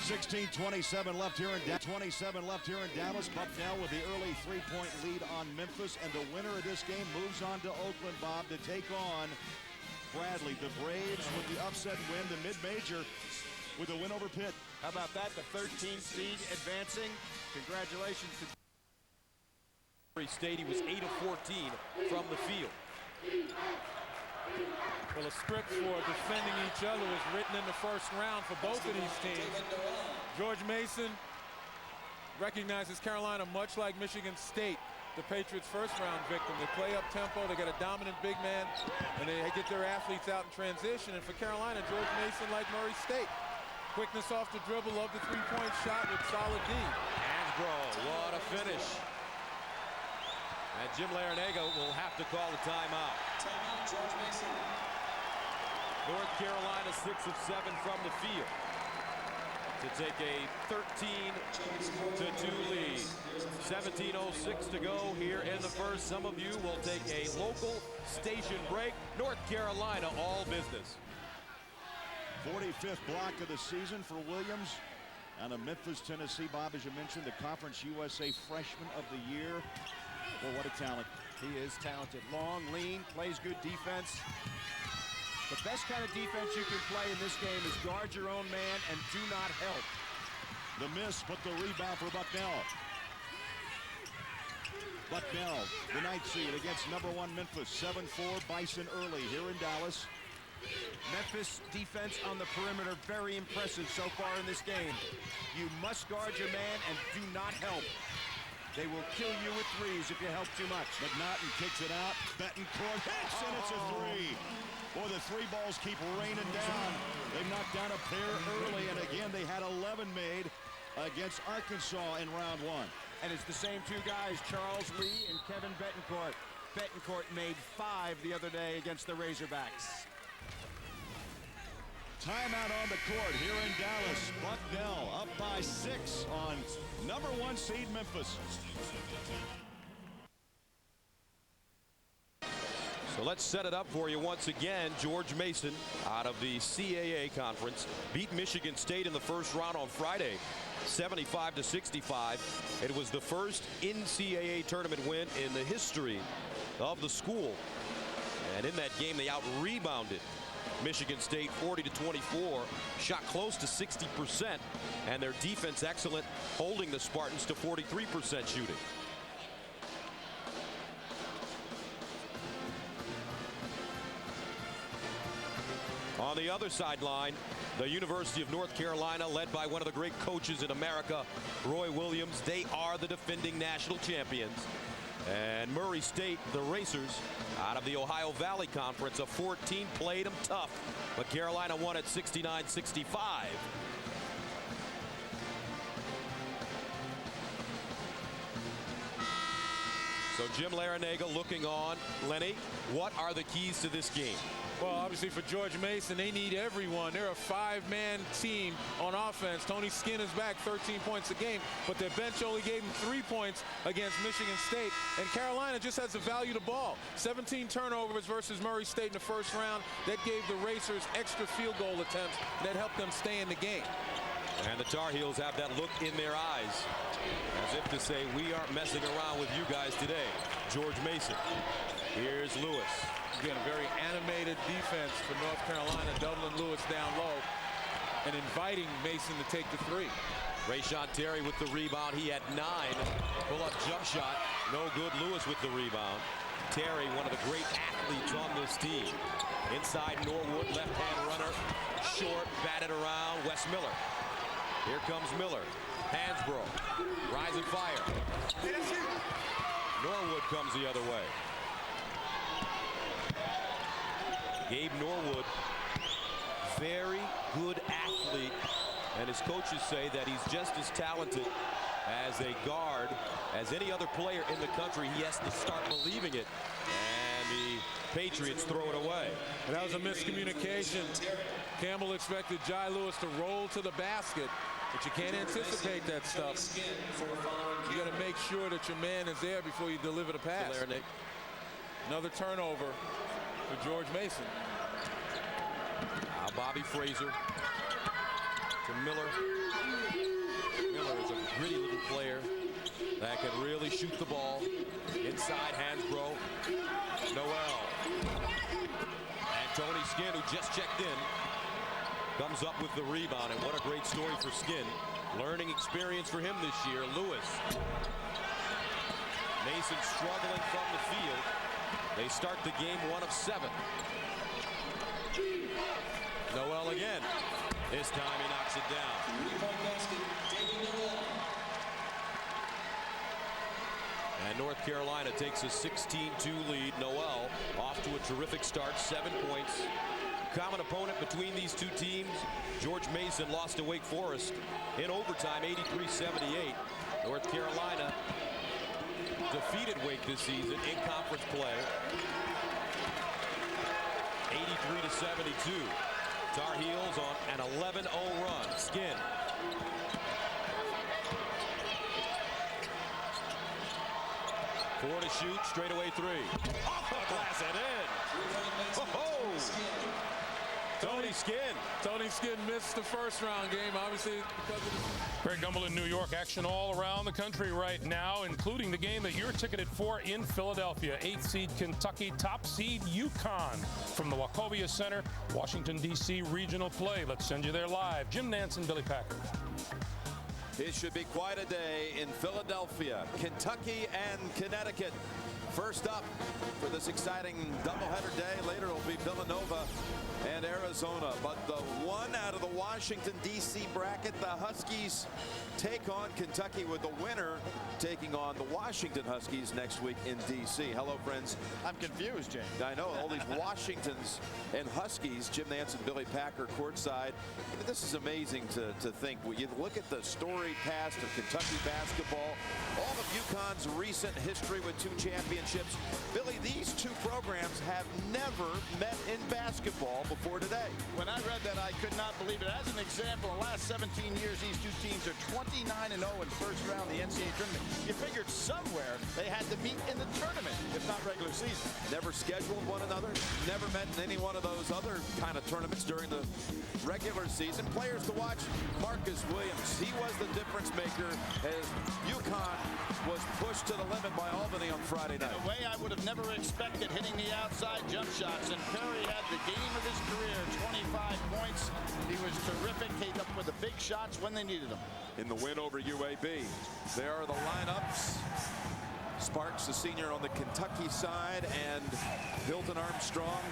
16:27 left here in Dallas. Bucknell with the early three-point lead on Memphis, and the winner of this game moves on to Oakland, Bob, to take on Bradley. The Braves with the upset win, the mid-major with a win over Pitt. How about that? The 13th seed advancing. Congratulations to State. He was 8 of 14 from the field. Well, a script for defending each other was written in the first round for both of these teams. George Mason recognizes Carolina much like Michigan State, the Patriots' first-round victim. They play up tempo, they got a dominant big man, and they get their athletes out in transition. And for Carolina, George Mason like Murray State. Quickness off the dribble, love the three-point shot with solid D. Hansbrough, what a finish. And Jim Larinaga will have to call a timeout. Timeout, George Mason. North Carolina 6 of 7 from the field to take a 13-2 lead. 17:06 to go here in the first. Some of you will take a local station break. North Carolina all business. 45th block of the season for Williams. Out of Memphis, Tennessee. Bob, as you mentioned, the Conference USA Freshman of the Year. Well, what a talent. He is talented. Long, lean, plays good defense. The best kind of defense you can play in this game is guard your own man and do not help. The miss, but the rebound for Bucknell. Bucknell, the 9th seed against #1 Memphis. 7-4 Bison early here in Dallas. Memphis defense on the perimeter, very impressive so far in this game. You must guard your man and do not help. They will kill you with threes if you help too much. McNaughton kicks it out. Betancourt hits, and it's a three. Boy, the three balls keep raining down. They knocked down a pair early, and again, they had 11 made against Arkansas in round 1. And it's the same two guys, Charles Lee and Kevin Betancourt. Betancourt made 5 the other day against the Razorbacks. Timeout on the court here in Dallas. Bucknell up by 6 on #1 seed Memphis. So let's set it up for you once again. George Mason out of the CAA conference beat Michigan State in the first round on Friday, 75-65. It was the first NCAA tournament win in the history of the school. And in that game, they out-rebounded Michigan State 40-24, shot close to 60%, and their defense excellent, holding the Spartans to 43% shooting. On the other sideline, the University of North Carolina, led by one of the great coaches in America, Roy Williams. They are the defending national champions. And Murray State, the Racers, out of the Ohio Valley Conference, of 14, played them tough, but Carolina won at 69-65. So Jim Larinaga looking on. Lenny, what are the keys to this game? Well, obviously for George Mason, they need everyone. They're a 5-man team on offense. Tony Skinn is back, 13 points a game, but their bench only gave him 3 points against Michigan State. And Carolina just has to value the ball. 17 turnovers versus Murray State in the first round. That gave the Racers extra field goal attempts that helped them stay in the game. And the Tar Heels have that look in their eyes, as if to say, we aren't messing around with you guys today. George Mason. Here's Lewis. Again, a very animated defense for North Carolina, doubling Lewis down low and inviting Mason to take the 3. Rayshon Terry with the rebound. He had 9. Pull-up jump shot. No good. Lewis with the rebound. Terry, one of the great athletes on this team. Inside Norwood, left-hand runner. Short, batted around. Wes Miller. Here comes Miller. Hansbrough. Rising fire. Norwood comes the other way. Gabe Norwood, very good athlete, and his coaches say that he's just as talented as a guard as any other player in the country. He has to start believing it, and the Patriots throw it away. And that was a miscommunication. Campbell expected Jai Lewis to roll to the basket, but you can't anticipate that stuff. You got to make sure that your man is there before you deliver the pass. Another turnover for George Mason. Now Bobby Fraser to Miller. Miller is a gritty little player that can really shoot the ball. Inside, Hansbrough. Noel. And Tony Skinn, who just checked in, comes up with the rebound. And what a great story for Skinn. Learning experience for him this year. Lewis. Mason struggling from the field. They start the game 1 of 7. Noel again. This time he knocks it down. And North Carolina takes a 16-2 lead. Noel off to a terrific start, 7 points. Common opponent between these two teams. George Mason lost to Wake Forest in overtime, 83-78. North Carolina defeated Wake this season in conference play, 83-72. Tar Heels on an 11-0 run. Skinn. Four to shoot, straightaway 3. Off the glass and in. Oh-ho! Tony Skinn. Tony Skinn missed the first round game, obviously because of the... Greg Gumbel in New York. Action all around the country right now, including the game that you're ticketed for in Philadelphia. 8th seed Kentucky, top seed UConn from the Wachovia Center, Washington, D.C. regional play. Let's send you there live. Jim Nance and Billy Packer. It should be quite a day in Philadelphia, Kentucky and Connecticut. First up for this exciting doubleheader day. Later it will be Villanova and Arizona. But the one out of the Washington, D.C. bracket, the Huskies take on Kentucky, with the winner taking on the Washington Huskies next week in D.C. Hello, friends. I'm confused, James. I know, all these Washingtons and Huskies. Jim Nance and Billy Packer courtside. This is amazing to think. When you look at the storied past of Kentucky basketball, all of UConn's recent history with 2 championships. Billy, these two programs have never met in basketball before today. When I read that, I could not believe it. As an example, the last 17 years, these two teams are 29-0 in first round of the NCAA tournament. You figured somewhere they had to meet in the tournament, if not regular season. Never scheduled one another, never met in any one of those other kind of tournaments during the regular season. Players to watch, Marcus Williams. He was the difference maker as UConn was pushed to the limit by Albany on Friday night. In a way I would have never expected, hitting the outside jump shots. And Perry had the game of his career, 25 points. He was terrific, came up with the big shots when they needed them. In the win over UAB, there are the lineups. Sparks, the senior on the Kentucky side, and Hilton Armstrong,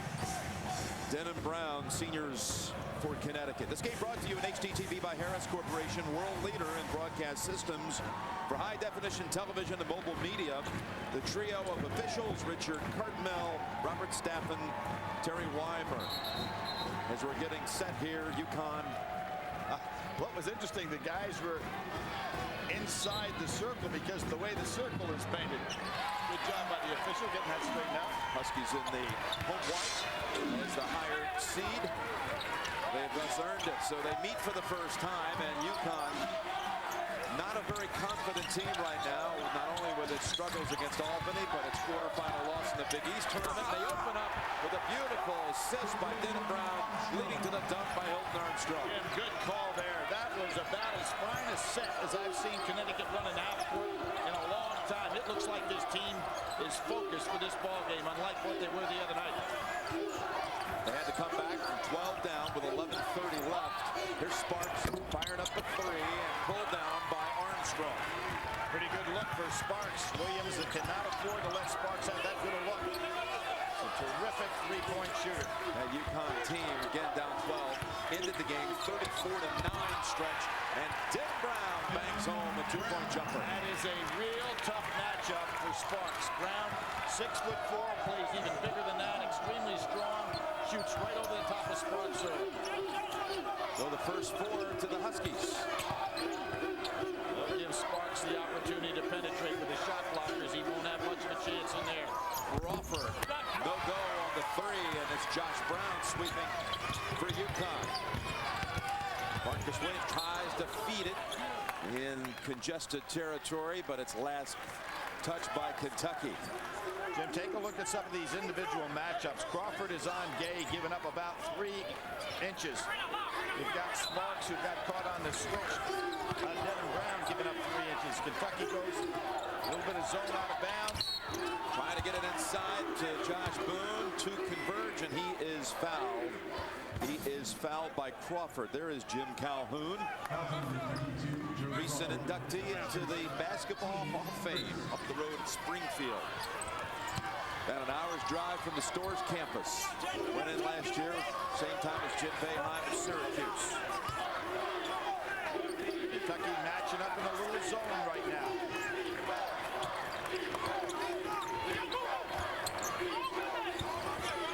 Denham Brown, seniors for Connecticut. This game brought to you in HDTV by Harris Corporation, world leader in broadcast systems for high-definition television and mobile media. The trio of officials, Richard Cartmel, Robert Staffen, Terry Weimer. As we're getting set here, UConn. What was interesting, the guys were inside the circle because the way the circle is painted. Good job by the official getting that straightened out. Huskies in the home white as the higher seed. They have thus earned it. So they meet for the first time, and UConn, not a very confident team right now, not only with its struggles against Albany, but its quarterfinal loss in the Big East tournament. They open up with a beautiful assist by Denham Brown, leading to the dunk by Hilton Armstrong. And good call there. That was about as fine a set as I've seen Connecticut run an out in a long time. It looks like this team is focused for this ball game, unlike what they were the other night. They had to come back from 12 down with 11:30 left. Here's Sparks firing up a 3 and pulled down by Armstrong. Pretty good look for Sparks. Williams cannot afford to let Sparks have that good a look. It's a terrific three-point shooter. That UConn team again down 12. Ended the game 34-9 stretch, and Denham Brown bangs home a 2-point jumper. That is a real tough matchup for Sparks. Brown, 6'4", plays even bigger than that, extremely strong, shoots right over the top of Sparks. So the first 4 to the Huskies. That'll give Sparks the opportunity to penetrate with the shot blockers. He won't have much of a chance in there. Crawford, no go on the 3, and it's Josh Brown sweeping for UConn. Marcus Williams tries to feed it in congested territory, but it's last touched by Kentucky. Jim, take a look at some of these individual matchups. Crawford is on Gay, giving up about 3 inches. You've got Sparks, who got caught on the switch. Devin Brown giving up 3 inches. Kentucky goes a little bit of zone out of bounds. Trying to get it inside to Josh Boone to converge, and he is fouled. He is fouled by Crawford. There is Jim Calhoun, recent inductee into the Basketball Hall of Fame up the road in Springfield. About an hour's drive from the Storrs campus. Went in last year, same time as Jim Boeheim of Syracuse. Kentucky matching up in a little zone right now.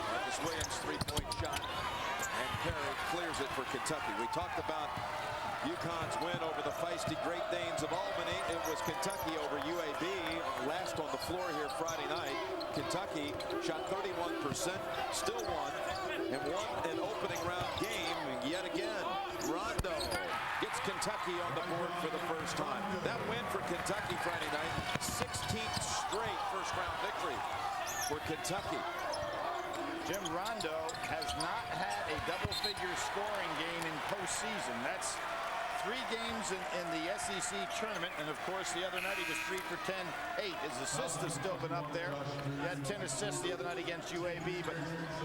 Marcus Williams, three-point shot. And Perry clears it for Kentucky. We talked about UConn's win over the feisty Great Danes of Albany. It was Kentucky over UAB last on the floor here Friday night. Kentucky shot 31%, still won, and won an opening round game yet again. Rondo gets Kentucky on the board for the first time. That win for Kentucky Friday night, 16th straight first round victory for Kentucky. Jim, Rondo has not had a double-figure scoring game in postseason. That's 3 games in the SEC tournament, and of course the other night he was 3 for 10, 8. His assists have still been up there. He had 10 assists the other night against UAB, but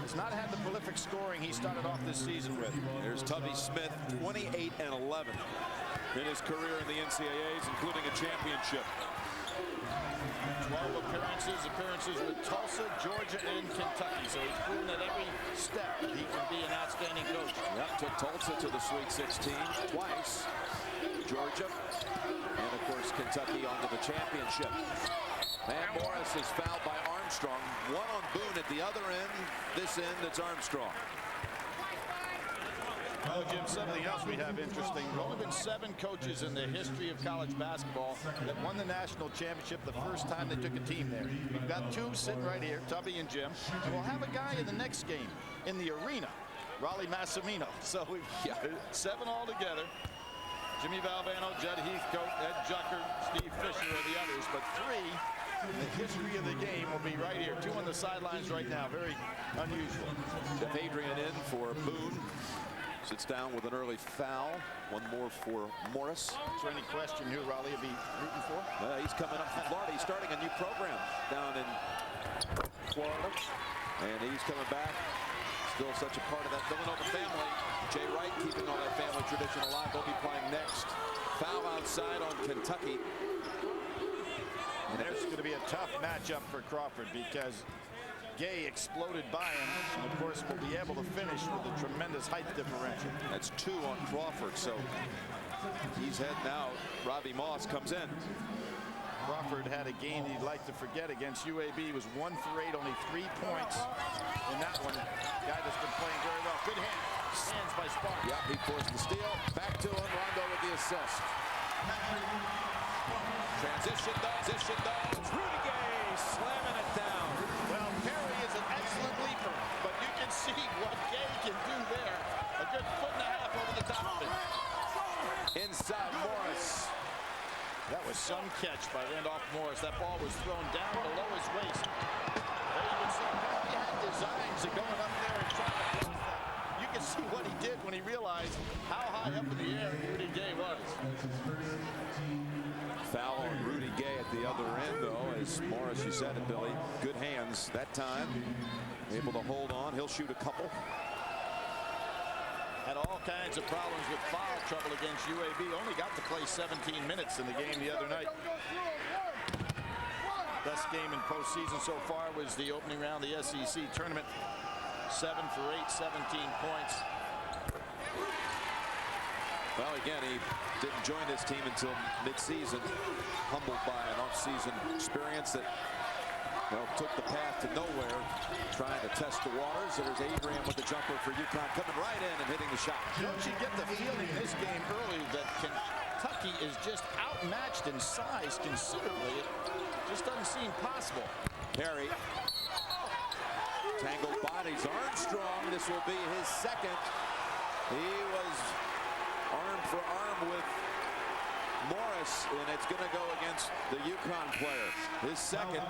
he's not had the prolific scoring he started off this season with. There's Tubby Smith, 28 and 11 in his career in the NCAAs, including a championship. 12 appearances with Tulsa, Georgia, and Kentucky. So he's proven at every step that he can be an outstanding coach. Yep, took Tulsa to the Sweet 16 twice. Georgia, and of course Kentucky onto the championship. And Morris is fouled by Armstrong. One on Boone at the other end. This end, it's Armstrong. Oh, Jim, something else we have interesting. There have only been 7 coaches in the history of college basketball that won the national championship the first time they took a team there. We've got 2 sitting right here, Tubby and Jim. And we'll have a guy in the next game in the arena, Raleigh Massimino. So we've got 7 altogether. Jimmy Valvano, Judd Heathcote, Ed Jucker, Steve Fisher are the others. But 3 in the history of the game will be right here. 2 on the sidelines right now. Very unusual. Jeff Adrian in for Boone. Sits down with an early foul. One more for Morris. Is there any question who Raleigh will be rooting for? He's coming up from Florida. He's starting a new program down in Florida. And he's coming back. Still such a part of that Villanova family. Jay Wright keeping all that family tradition alive. They'll be playing next. Foul outside on Kentucky. And there's going to be a tough matchup for Crawford because Gay exploded by him, and of course will be able to finish with a tremendous height differential. That's 2 on Crawford, so he's heading out. Robbie Moss comes in. Crawford had a game he'd like to forget against UAB. He was 1 for 8, only 3 points in that one. Guy that's been playing very well. Good hands by Sparks. Yep, he forced the steal. Back to him. Rondo with the assist. Transition though. Rudy Gay slamming it down. Well, Perry is an excellent leaper, but you can see what Gay can do there. A good 1.5 over the top of it. Inside Morris. That was some catch by Randolph Morris. That ball was thrown down below his waist. There you can see Perry had designs of going up there and trying to block that. You can see what he did when he realized how high up in the air Rudy Gay was. Foul on Rudy Gay at the other end, though, as Morris, you said it, Billy. Good hands that time. Able to hold on. He'll shoot a couple. Had all kinds of problems with foul trouble against UAB. Only got to play 17 minutes in the game the other night. Best game in postseason so far was the opening round of the SEC tournament. 7 for 8, 17 points. Well, again, he didn't join this team until midseason, humbled by an off-season experience that took the path to nowhere, trying to test the waters. There's Adrian with the jumper for UConn, coming right in and hitting the shot. Don't you get the feeling in this game early that Kentucky is just outmatched in size considerably? It just doesn't seem possible. Perry. Tangled bodies. Armstrong, this will be his second. He was arm for arm with Morris, and it's going to go against the UConn player. His second.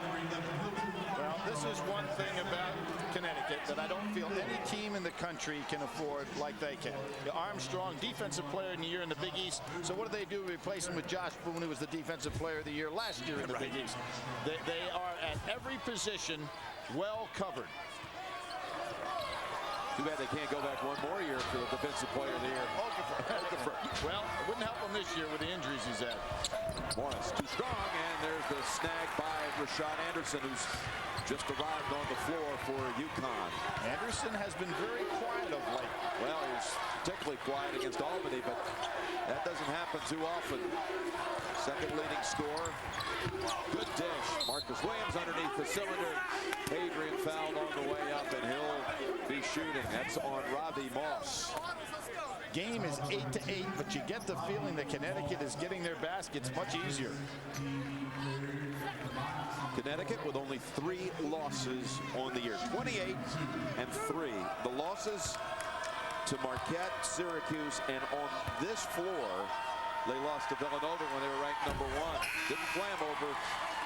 Well, this is one thing about Connecticut that I don't feel any team in the country can afford like they can. Armstrong, defensive player in the year in the Big East. So what do? Replace him with Josh Boone, who was the defensive player of the year last year in the Big East. They are at every position well covered. Too bad they can't go back one more year for the defensive player of the year. Okafor. Well, it wouldn't help him this year with the injuries he's had. Morris too strong, and there's the snag by Rashad Anderson, who's just arrived on the floor for UConn. Anderson has been very quiet of late. Well, he was particularly quiet against Albany, but that doesn't happen too often. Second leading scorer. Good dish. Marcus Williams underneath the cylinder. Adrian fouled on the way up, and he'll be shooting. That's on Ravi Moss. Game is 8-8, but you get the feeling that Connecticut is getting their baskets much easier. Connecticut with only 3 losses on the year, 28-3. The losses to Marquette, Syracuse, and on this floor, they lost to Villanova when they were ranked #1. Didn't play them over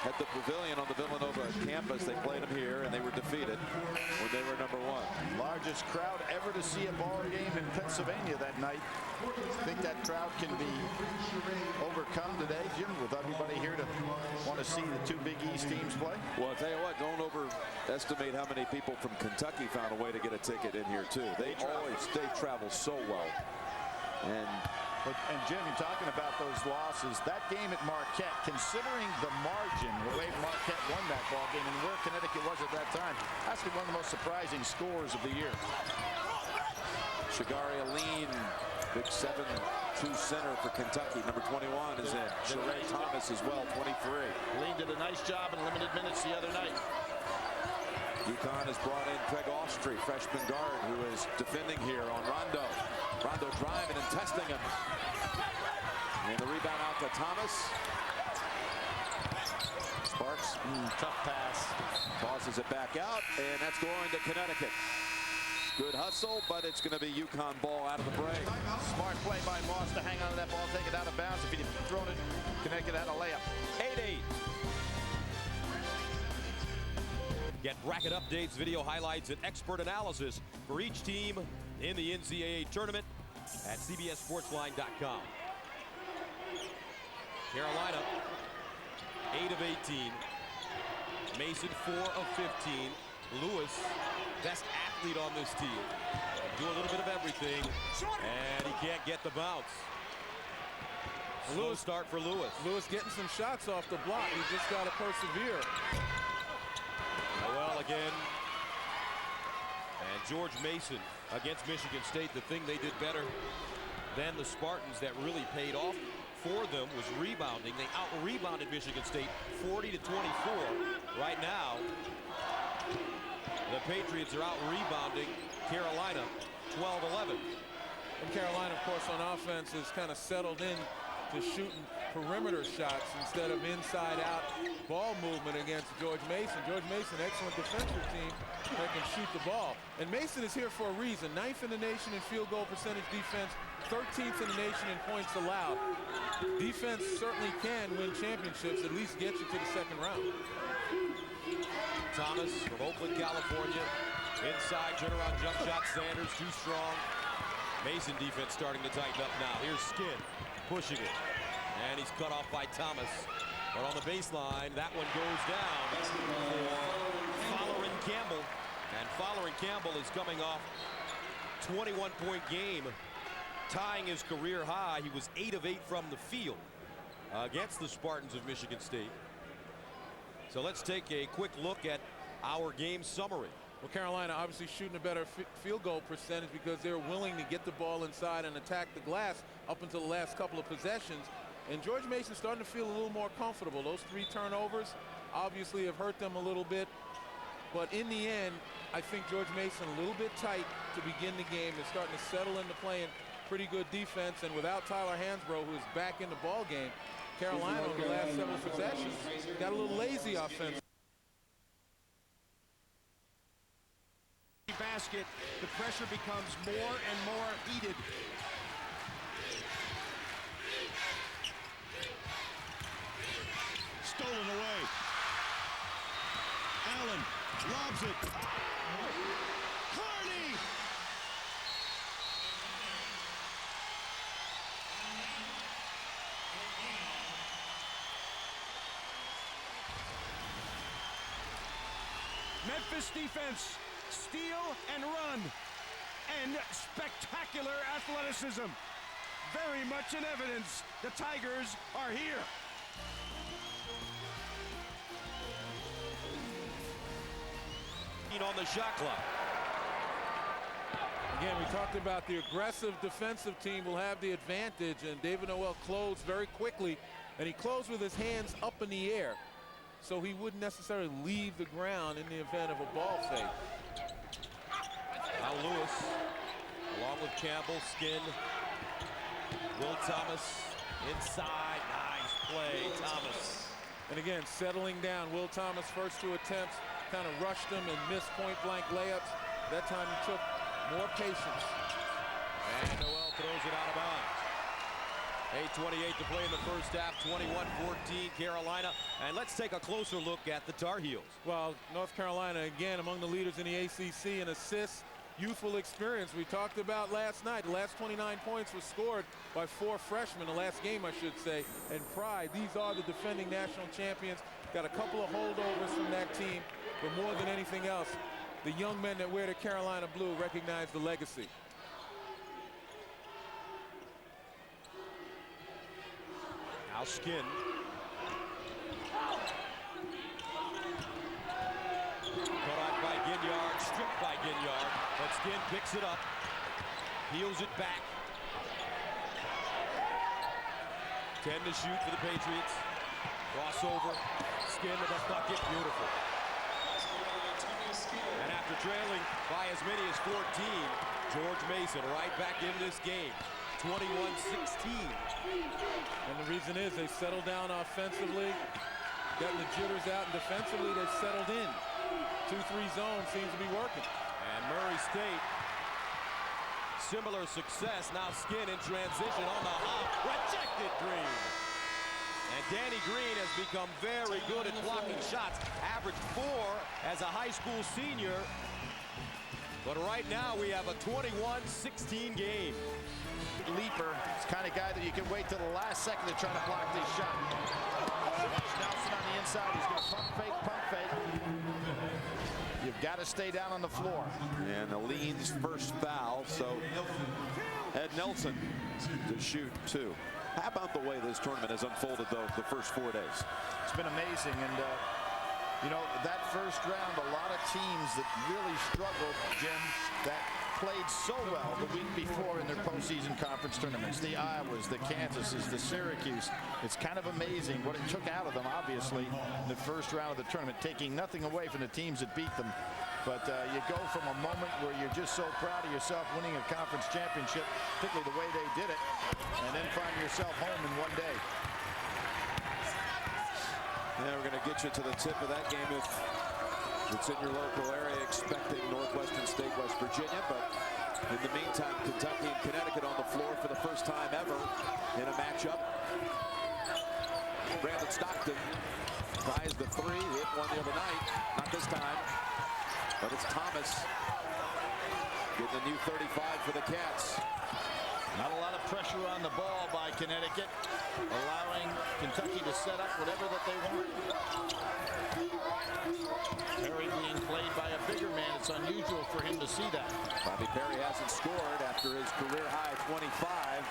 at the Pavilion on the Villanova campus. They played them here, and they were defeated when they were #1. Largest crowd ever to see a ball game in Pennsylvania that night. I think that crowd can be overcome today, Jim, with everybody here to want to see the 2 Big East teams play. Well, I'll tell you what, don't overestimate how many people from Kentucky found a way to get a ticket in here, too. They travel so well. And Jim, you're talking about those losses. That game at Marquette, considering the margin, the way Marquette won that ball game and where Connecticut was at that time, that's been one of the most surprising scores of the year. Shagari Aline, big 7-2 center for Kentucky. Number 21 is in. Sheree Thomas as well, 23. Aline did a nice job in limited minutes the other night. UConn has brought in Craig Austrie, freshman guard, who is defending here on Rondo. Rondo driving and testing him. And the rebound out to Thomas. Sparks, tough pass. Tosses it back out, and that's going to Connecticut. Good hustle, but it's going to be UConn ball out of the break. Smart play by Moss to hang on to that ball, take it out of bounds. If he'd thrown it, Connecticut had a layup. 8-8. Get bracket updates, video highlights, and expert analysis for each team in the NCAA tournament at CBSSportsline.com. Carolina, 8 of 18. Mason, 4 of 15. Lewis, best athlete on this team. Do a little bit of everything, and he can't get the bounce. Slow start for Lewis. Lewis getting some shots off the block. He just got to persevere. Well, again, and George Mason against Michigan State. The thing they did better than the Spartans that really paid off for them was rebounding. They out-rebounded Michigan State 40-24. Right now, the Patriots are out-rebounding Carolina 12-11. And Carolina, of course, on offense has kind of settled in to shooting perimeter shots instead of inside-out ball movement against George Mason. George Mason, excellent defensive team that can shoot the ball. And Mason is here for a reason. 9th in the nation in field goal percentage defense, 13th in the nation in points allowed. Defense certainly can win championships, at least get you to the second round. Thomas from Oakland, California. Inside, turnaround jump shot. Sanders too strong. Mason defense starting to tighten up now. Here's Skin pushing it. And he's cut off by Thomas. But on the baseline, that one goes down for Fowler and Campbell. And Fowler and Campbell is coming off 21-point game, tying his career high. He was 8 of 8 from the field against the Spartans of Michigan State. So let's take a quick look at our game summary. Well, Carolina obviously shooting a better field goal percentage because they're willing to get the ball inside and attack the glass up until the last couple of possessions. And George Mason starting to feel a little more comfortable. Those 3 turnovers obviously have hurt them a little bit. But in the end, I think George Mason a little bit tight to begin the game and starting to settle into playing pretty good defense. And without Tyler Hansbrough, who is back in the ball game, Carolina over the last several possessions got a little lazy offense. Basket, the pressure becomes more and more heated. stolen away. Allen lobs it. Carney! Memphis defense, steal and run, and spectacular athleticism. Very much in evidence. The Tigers are here. On the shot clock. Again, we talked about the aggressive defensive team will have the advantage, and David Noel closed very quickly, and he closed with his hands up in the air, so he wouldn't necessarily leave the ground in the event of a ball fake. Now Lewis, along with Campbell, Skin, Will Thomas inside. Nice play, Thomas. And again, settling down. Will Thomas, first two attempts, kind of rushed them and missed point-blank layups. That time he took more patience. And Noel throws it out of bounds. 8:28 to play in the first half, 21-14 Carolina. And let's take a closer look at the Tar Heels. Well, North Carolina, again, among the leaders in the ACC in assists, youthful experience. We talked about last night. The last 29 points were scored by 4 freshmen, the last game, I should say, and Pride. These are the defending national champions. Got a couple of holdovers from that team, but more than anything else, the young men that wear the Carolina blue recognize the legacy. Now Skin. Cut off by Ginyard, stripped by Ginyard, but Skin picks it up, heels it back. 10 to shoot for the Patriots. Crossover, Skin with a bucket, beautiful. And after trailing by as many as 14, George Mason right back in this game, 21-16. And the reason is they settled down offensively, gotten the jitters out, and defensively they've settled in. 2-3 zone seems to be working. And Murray State, similar success. Now Skin in transition on the hop, rejected Green. And Danny Green has become very good at blocking shots. Averaged 4 as a high school senior. But right now we have a 21-16 game. Leaper, it's the kind of guy that you can wait till the last second to try to block this shot. Nelson on the inside, he's going to pump fake. You've got to stay down on the floor. And Aline's first foul, so Ed Nelson to shoot 2. How about the way this tournament has unfolded, though, the first 4 days? It's been amazing, and you know, that first round, a lot of teams that really struggled, Jim, that played so well the week before in their postseason conference tournaments. The Iowas, the Kansases, the Syracuse. It's kind of amazing what it took out of them, obviously, in the first round of the tournament, taking nothing away from the teams that beat them. But you go from a moment where you're just so proud of yourself winning a conference championship, particularly the way they did it, and then find yourself home in one day. Yeah, we're going to get you to the tip of that game if it's in your local area, expecting Northwestern State, West Virginia. But in the meantime, Kentucky and Connecticut on the floor for the first time ever in a matchup. Brandon Stockton tries the 3, hit one the other night. Not this time, but it's Thomas getting a new 35 for the Cats. Not a lot of pressure on the ball by Connecticut, allowing Kentucky to set up whatever that they want. Perry being played by a bigger man. It's unusual for him to see that. Bobby Perry hasn't scored after his career high 25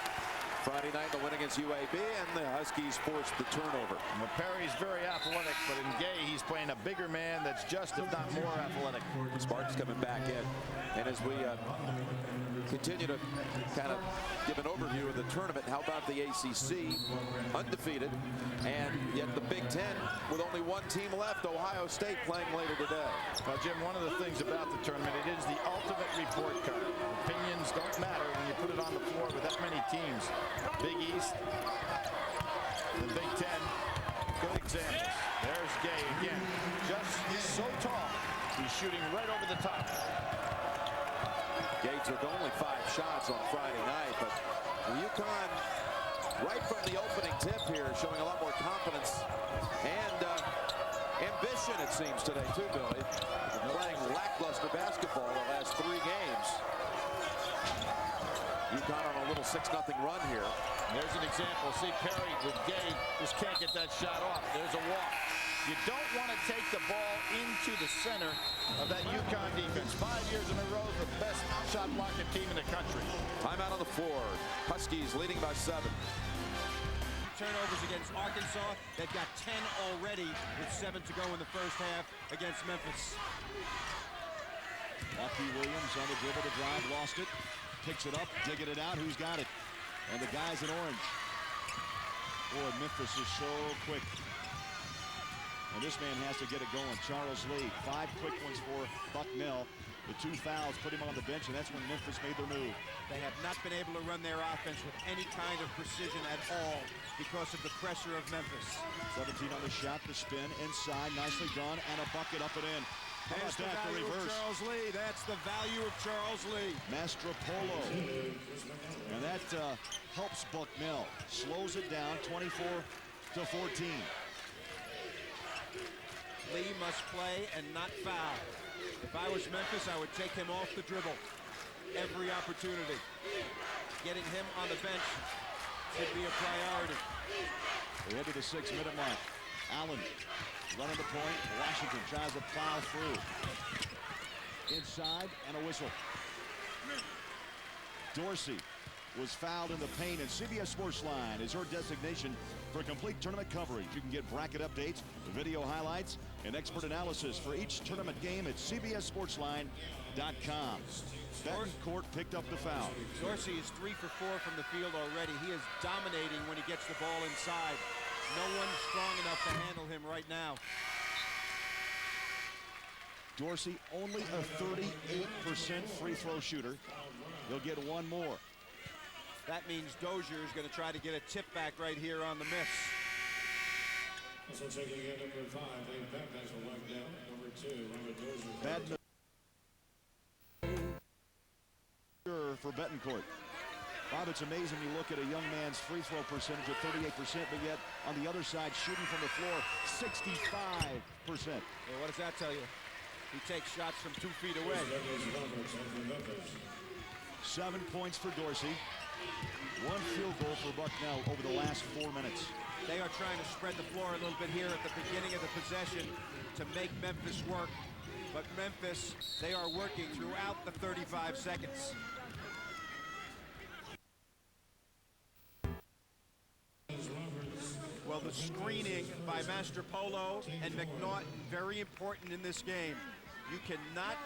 Friday night, the win against UAB, and the Huskies forced the turnover. Well, Perry's very athletic, but in Gay, he's playing a bigger man that's just, if not more, athletic. Sparks coming back in. And as we continue to kind of give an overview of the tournament, how about the ACC, undefeated, and yet the Big Ten with only one team left, Ohio State, playing later today. Well, Jim, one of the things about the tournament, it is the ultimate report card. Opinions don't matter when you put it on the floor with that many teams. Big East, the Big Ten, good examples. There's Gay again, just so tall. He's shooting right over the top. Gay took only 5 shots on Friday night, but UConn right from the opening tip here, showing a lot more confidence and ambition, it seems, today, too, Billy. Playing lackluster basketball the last 3 games. UConn on a little 6-0 run here. There's an example. See Perry with Gay, just can't get that shot off. There's a walk. You don't want to take the ball into the center of that UConn defense. 5 years in a row, the best shot blocking team in the country. Timeout on the floor. Huskies leading by 7. Turnovers against Arkansas. They've got 10 already with 7 to go in the first half against Memphis. Bucky Williams on the dribble to drive, lost it. Picks it up, digging it out. Who's got it? And the guy's in orange. Boy, Memphis is so quick. And this man has to get it going. Charles Lee, 5 quick ones for Bucknell. The 2 fouls put him on the bench, and that's when Memphis made their move. They have not been able to run their offense with any kind of precision at all because of the pressure of Memphis. 17 on the shot, the spin, inside, nicely done, and a bucket up and in. How about That's the that, the value of reverse? Charles Lee. That's the value of Charles Lee. Mastropolo. And that helps Bucknell. Slows it down, 24-14. Lee must play and not foul. If I was Memphis, I would take him off the dribble. Every opportunity. Getting him on the bench should be a priority. We head to the 6-minute mark. Allen running the point. Washington tries to plow through. Inside and a whistle. Dorsey was fouled in the paint, and CBS Sports Line is her designation for complete tournament coverage. You can get bracket updates, video highlights, and expert analysis for each tournament game at cbssportsline.com. Betancourt picked up the foul. Dorsey is 3 for 4 from the field already. He is dominating when he gets the ball inside. No one's strong enough to handle him right now. Dorsey only a 38% free throw shooter. He'll get 1 more. That means Dozier is going to try to get a tip back right here on the miss. Also checking in number 5, Dave Baptist will lock down. Number 2, Robert Dozier. Bad for Betancourt. Bob, it's amazing you look at a young man's free throw percentage at 38%, but yet on the other side, shooting from the floor, 65%. Well, what does that tell you? He takes shots from 2 feet away. 7 points for Dorsey. 1 field goal for Bucknell over the last 4 minutes. They are trying to spread the floor a little bit here at the beginning of the possession to make Memphis work. But Memphis, they are working throughout the 35 seconds. Well, the screening by Mastropolo and McNaughton, very important in this game. You cannot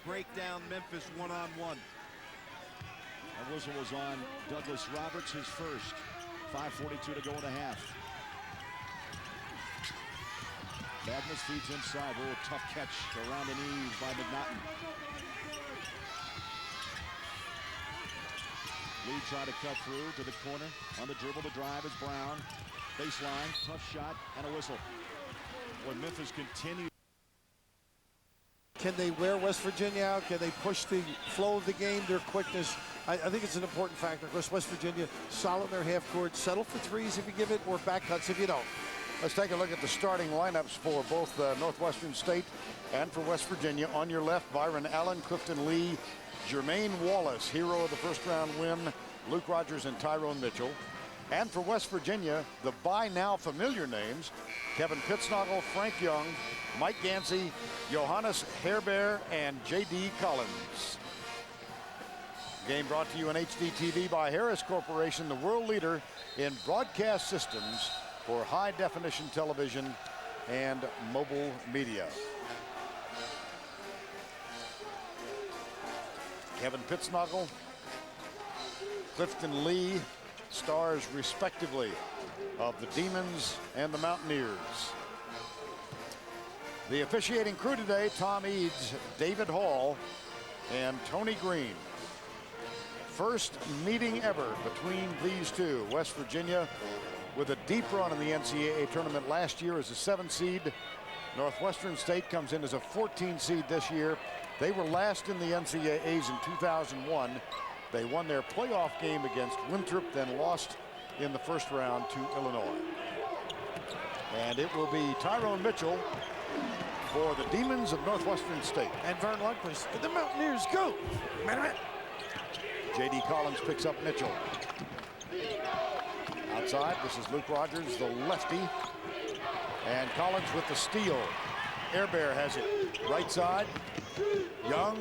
break down Memphis one-on-one. That whistle was on Douglas Roberts, his first. 5:42 to go in the half. Magnus feeds inside. Oh, tough catch around the knees by McNaughton. Lee tried to cut through to the corner. On the dribble to drive is Brown. Baseline, tough shot, and a whistle. When Memphis continues. Can they wear West Virginia out? Can they push the flow of the game, their quickness? I think it's an important factor. Of course, West Virginia solid in their half court. Settle for threes if you give it, or back cuts if you don't. Let's take a look at the starting lineups for both Northwestern State and for West Virginia. On your left, Byron Allen, Clifton Lee, Jermaine Wallace, hero of the first-round win, Luke Rogers and Tyrone Mitchell. And for West Virginia, the by-now familiar names, Kevin Pittsnoggle, Frank Young, Mike Gansey, Johannes Herbeer, and J.D. Collins. Game brought to you on HDTV by Harris Corporation, the world leader in broadcast systems for high-definition television and mobile media. Kevin Pittsnoggle, Clifton Lee, stars respectively of the Demons and the Mountaineers. The officiating crew today, Tom Eads, David Hall, and Tony Green. First meeting ever between these two. West Virginia with a deep run in the NCAA tournament last year as a 7 seed. Northwestern State comes in as a 14 seed this year. They were last in the NCAAs in 2001. They won their playoff game against Winthrop, then lost in the first round to Illinois. And it will be Tyrone Mitchell for the Demons of Northwestern State. And Vern Lundquist. The Mountaineers go. J.D. Collins picks up Mitchell. Outside, this is Luke Rogers, the lefty. And Collins with the steal. Air Bear has it right side. Young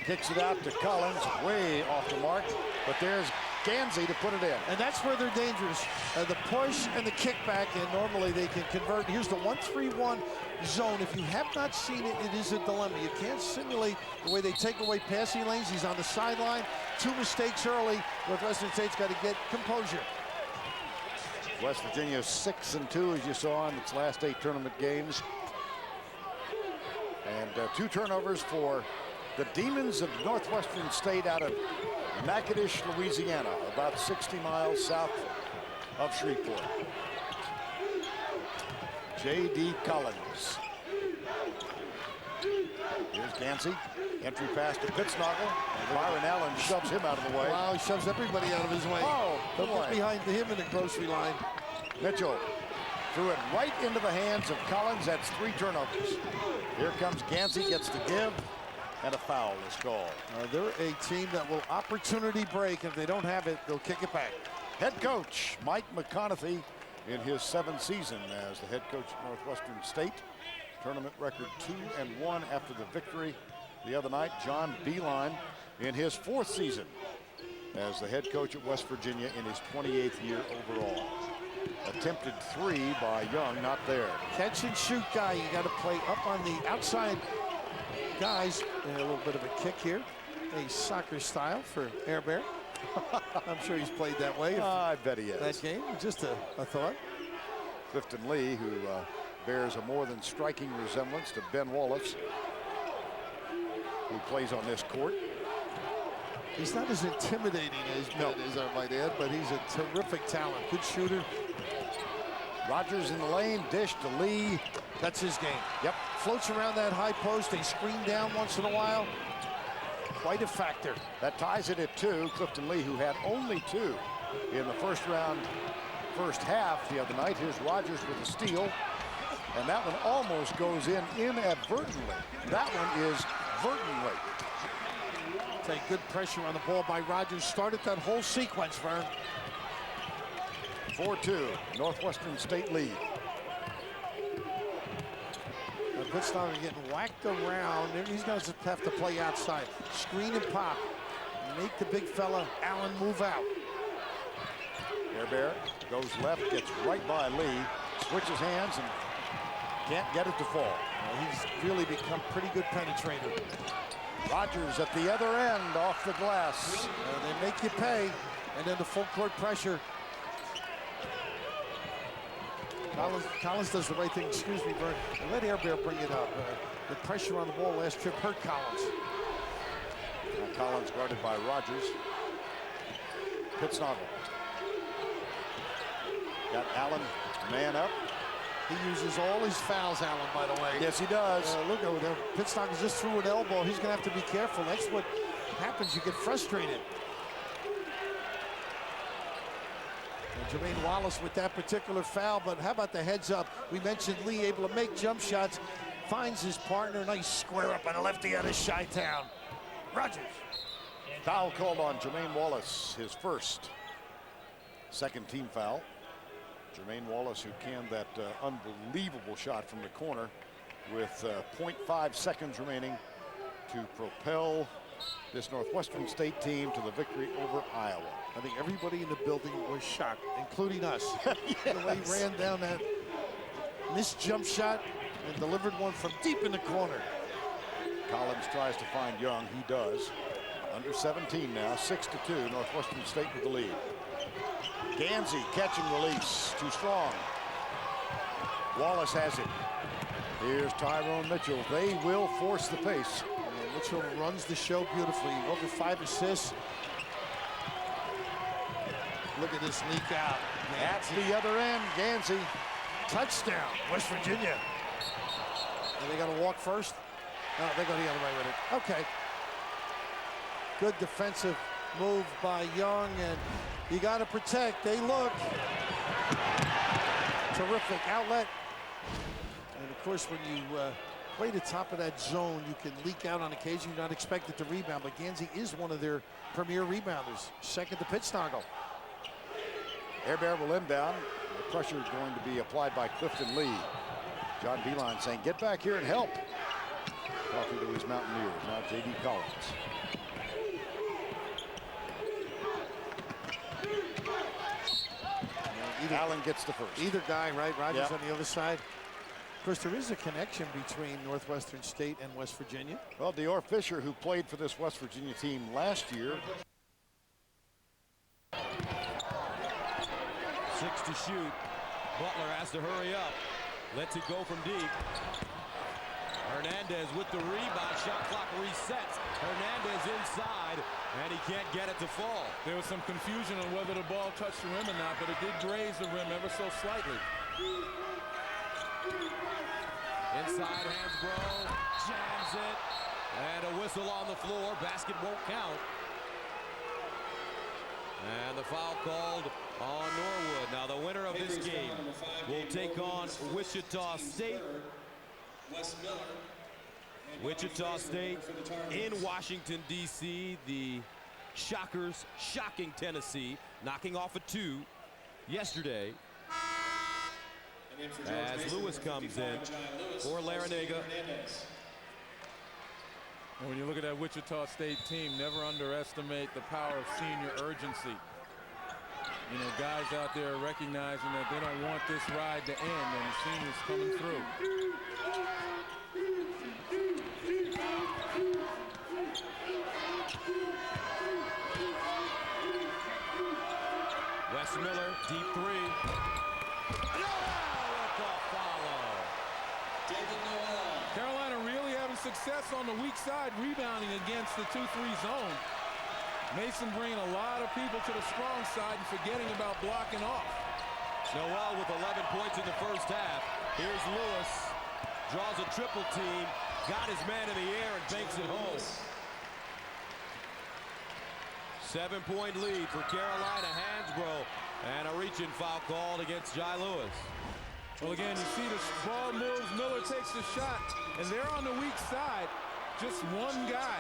kicks it out to Collins, way off the mark. But there's Gansey to put it in. And that's where they're dangerous. The push and the kickback, and normally they can convert. Here's the 1-3-1 zone. If you have not seen it, it is a dilemma. You can't simulate the way they take away passing lanes. He's on the sideline. 2 mistakes early. Northwestern State's got to get composure. West Virginia 6-2, as you saw in its last 8 tournament games. And 2 turnovers for the Demons of Northwestern State out of Natchitoches, Louisiana, about 60 miles south of Shreveport. J.D. Collins. Here's Gansey. Entry pass to Pittsnoggle. Byron Allen shoves him out of the way. Wow, he shoves everybody out of his way. Oh, don't get behind him in the grocery line. Mitchell threw it right into the hands of Collins. That's 3 turnovers. Here comes Gansey, gets the give, and a foul is called. They're a team that will opportunity break. If they don't have it, they'll kick it back. Head coach Mike McConaughey in his 7th season as the head coach at Northwestern State. Tournament record 2-1 after the victory the other night. John Beilein in his 4th season as the head coach at West Virginia in his 28th year overall. Attempted 3 by Young, not there. Catch and shoot guy, you got to play up on the outside guys. And a little bit of a kick here. A soccer style for Air Bear. I'm sure he's played that way. I bet he has. That game, just a thought. Clifton Lee, who bears a more than striking resemblance to Ben Wallace, who plays on this court. He's not as intimidating as Ben is, I might add, but he's a terrific talent. Good shooter. Rogers in the lane, dish to Lee. That's his game. Yep. Floats around that high post. They screen down once in a while. Quite a factor. That ties it at 2. Clifton Lee, who had only 2 in the first half the other night. Here's Rogers with a steal. And that one almost goes in inadvertently. That one is vertently. Take good pressure on the ball by Rogers. Started that whole sequence, Vern. 4-2, Northwestern State lead. Pittsnocker getting whacked around. He's going to have to play outside. Screen and pop. Make the big fella, Allen, move out. Air Bear goes left, gets right by Lee. Switches hands and can't get it to fall. He's really become pretty good penetrator. Rogers at the other end, off the glass. They make you pay, and then the full court pressure. Collins does the right thing. Excuse me, Bert. And let Air Bear bring it up. The pressure on the ball last trip hurt Collins. Now Collins guarded by Rogers. Pittsnocker. Got Allen man up. He uses all his fouls, Allen, by the way. Yes, he does. Look over there. Pittsnocker just threw an elbow. He's going to have to be careful. That's what happens. You get frustrated. And Jermaine Wallace with that particular foul, but how about the heads up? We mentioned Lee able to make jump shots. Finds his partner. Nice square up on the lefty out of Chi-Town. Rogers. Foul called on Jermaine Wallace, his first. Second team foul. Jermaine Wallace, who canned that unbelievable shot from the corner with 0.5 seconds remaining to propel this Northwestern State team to the victory over Iowa. I think everybody in the building was shocked, including us. Yes. The way he ran down that missed jump shot and delivered one from deep in the corner. Collins tries to find Young. He does. Under 17 now, 6-2, Northwestern State with the lead. Gansey, catch and release, too strong. Wallace has it. Here's Tyrone Mitchell. They will force the pace. And Mitchell runs the show beautifully. Over 5 assists. Look at this leak out. At the other end, Gansey. Touchdown, West Virginia. And they got to walk first? No, they go the other way with it. Okay. Good defensive move by Young, and you got to protect. They look. Terrific outlet. And of course, when you play the top of that zone, you can leak out on occasion. You're not expected to rebound, but Gansey is one of their premier rebounders. Second to Pittsnoggle. Air Bear will inbound. The pressure is going to be applied by Clifton Lee. John Beeline saying, get back here and help. Talking to his Mountaineers. Now J.D. Collins. Allen gets the first. Either guy, right? Rogers on the other side. Of course, there is a connection between Northwestern State and West Virginia. Well, Dior Fisher, who played for this West Virginia team last year. 6 to shoot. Butler has to hurry up. Lets it go from deep. Hernandez with the rebound. Shot clock resets. Hernandez inside, and he can't get it to fall. There was some confusion on whether the ball touched the rim or not, but it did graze the rim ever so slightly. Inside Hansbrough, jams it, and a whistle on the floor. Basket won't count. And the foul called on Norwood. Now the winner of this game will take on Wichita State. Wichita State in Washington, D.C. The Shockers shocking Tennessee, knocking off a 2 yesterday. As Lewis comes in for Larinaga. And when you look at that Wichita State team, never underestimate the power of senior urgency. You know, guys out there recognizing that they don't want this ride to end, and the seniors coming through. Wes Miller, deep 3. Carolina really having success on the weak side, rebounding against the 2-3 zone. Mason bringing a lot of people to the strong side and forgetting about blocking off. Noel with 11 points in the first half. Here's Lewis, draws a triple team, got his man in the air and banks it home. 7-point lead for Carolina. Hansbrough, and a reach-in foul called against Jai Lewis. Well, again, you see the ball moves, Miller takes the shot, and they're on the weak side. Just one guy,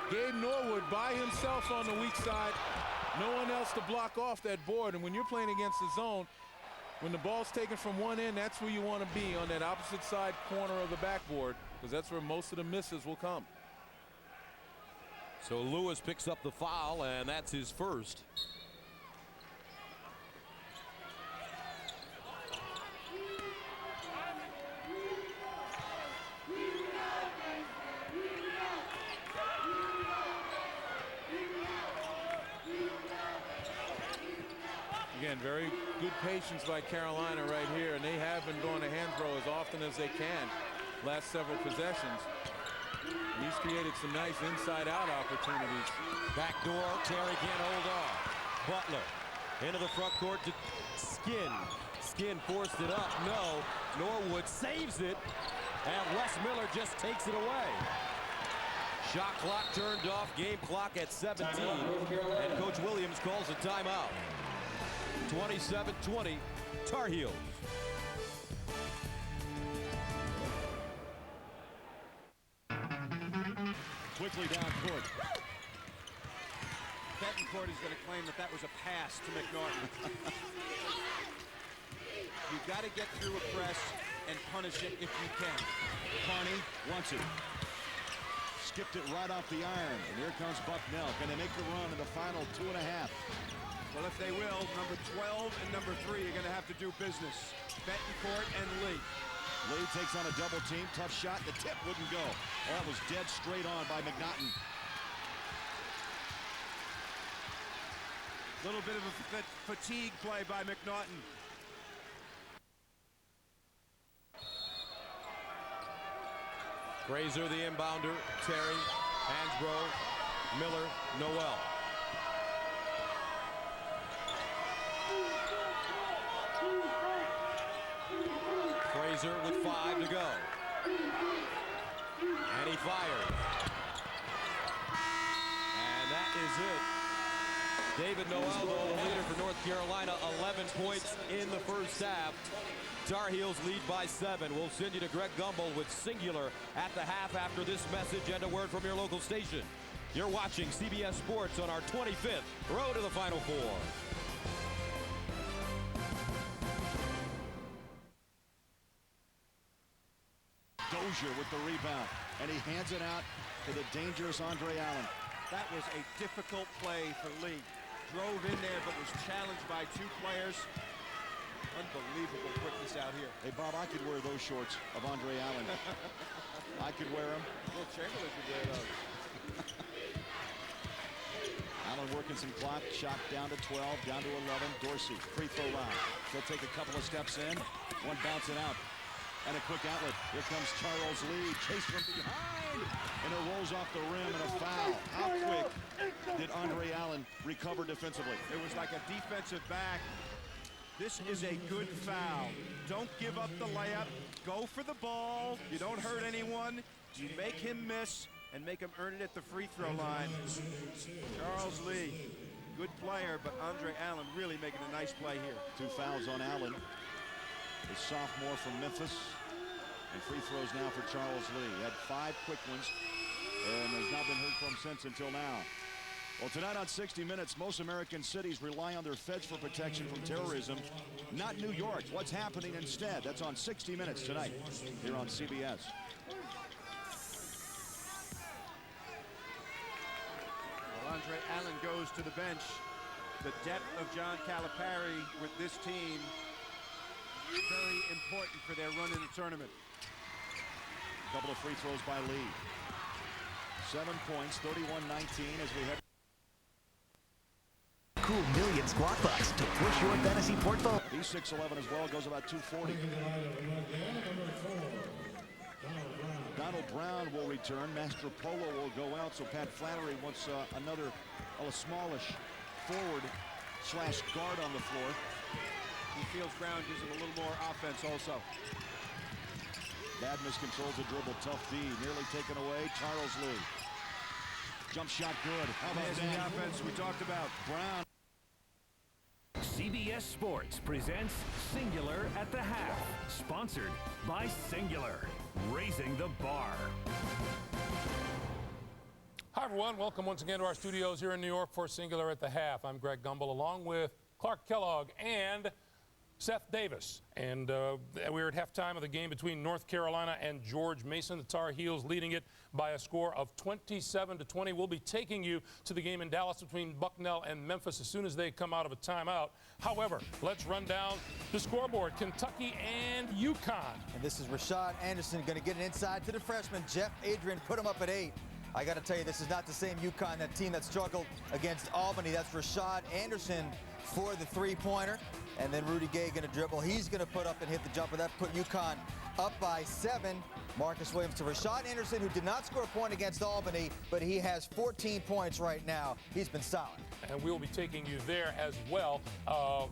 Gabe Norwood, by himself on the weak side. No one else to block off that board. And when you're playing against the zone, when the ball's taken from one end, that's where you want to be, on that opposite side corner of the backboard, because that's where most of the misses will come. So Lewis picks up the foul, and that's his first. Again, very good patience by Carolina right here, and they have been going to Hansbrough as often as they can last several possessions. He's created some nice inside-out opportunities. Backdoor, Terry can't hold on. Butler into the front court to Skin. Skin forced it up, no. Norwood saves it, and Wes Miller just takes it away. Shot clock turned off, game clock at 17, and Coach Williams calls a timeout. 27-20, Tar Heels. Quickly down court. Betancourt is going to claim that that was a pass to McNaughton. You've got to get through a press and punish it if you can. Carney wants it. Skipped it right off the iron. And here comes Bucknell. Can they make the run in the final 2.5? Well, if they will, number 12 and number 3 are going to have to do business. Betancourt and Lee. Lee takes on a double team. Tough shot. The tip wouldn't go. Oh, that was dead straight on by McNaughton. Little bit of a fatigue play by McNaughton. Fraser, the inbounder. Terry, Hansbrough, Miller, Noel. Fraser with 5 to go. And he fires. And that is it David Noel, the leader for North Carolina, 11 points in the first half. Tar Heels lead by 7. We'll send you to Greg Gumbel with Singular at the half after this message and a word from your local station. You're watching CBS Sports on our 25th Road to the Final Four. Dozier with the rebound, and he hands it out to the dangerous Andre Allen. That was a difficult play for Lee. Drove in there, but was challenged by 2 players. Unbelievable quickness out here. Hey, Bob, I could wear those shorts of Andre Allen. I could wear them. Will Chamberlain could wear those. Allen working some clock, shot down to 12, down to 11. Dorsey, free throw line. He'll take a couple of steps in, one bouncing out. And a quick outlet. Here comes Charles Lee, chased from behind, and it rolls off the rim and a foul. How quick did Andre Allen recover defensively? It was like a defensive back. This is a good foul. Don't give up the layup. Go for the ball. You don't hurt anyone. You make him miss and make him earn it at the free throw line. Charles Lee, good player, but Andre Allen really making a nice play here. 2 fouls on Allen. The sophomore from Memphis. And free throws now for Charles Lee. He had 5 quick ones and has not been heard from since until now. Well, tonight on 60 Minutes, most American cities rely on their feds for protection from terrorism. Not New York. What's happening instead? That's on 60 Minutes tonight here on CBS. Well, Andre Allen goes to the bench. The depth of John Calipari with this team, very important for their run in the tournament. A couple of free throws by Lee. 7 points, 31-19 as we head. Cool million squad bucks to push your fantasy portfolio. He's 6'11" as well, goes about 240. Donald Brown will return. Master Polo will go out, so Pat Flannery wants another smallish forward slash guard on the floor. He feels Brown gives him a little more offense also. Badness controls the dribble. Tough D. Nearly taken away. Charles Lee. Jump shot good. How about the offense we talked about? Brown. CBS Sports presents Singular at the Half. Sponsored by Singular. Raising the bar. Hi, everyone. Welcome once again to our studios here in New York for Singular at the Half. I'm Greg Gumbel along with Clark Kellogg and Seth Davis. And we're at halftime of the game between North Carolina and George Mason. The Tar Heels leading it by a score of 27-20. We'll be taking you to the game in Dallas between Bucknell and Memphis as soon as they come out of a timeout. However, let's run down the scoreboard. Kentucky and UConn. And this is Rashad Anderson going to get it inside to the freshman. Jeff Adrian put him up at 8. I got to tell you, this is not the same UConn, that team that struggled against Albany. That's Rashad Anderson for the three-pointer. And then Rudy Gay going to dribble. He's going to put up and hit the jumper. That put UConn up by 7. Marcus Williams to Rashad Anderson, who did not score a point against Albany, but he has 14 points right now. He's been solid. And we'll be taking you there as well.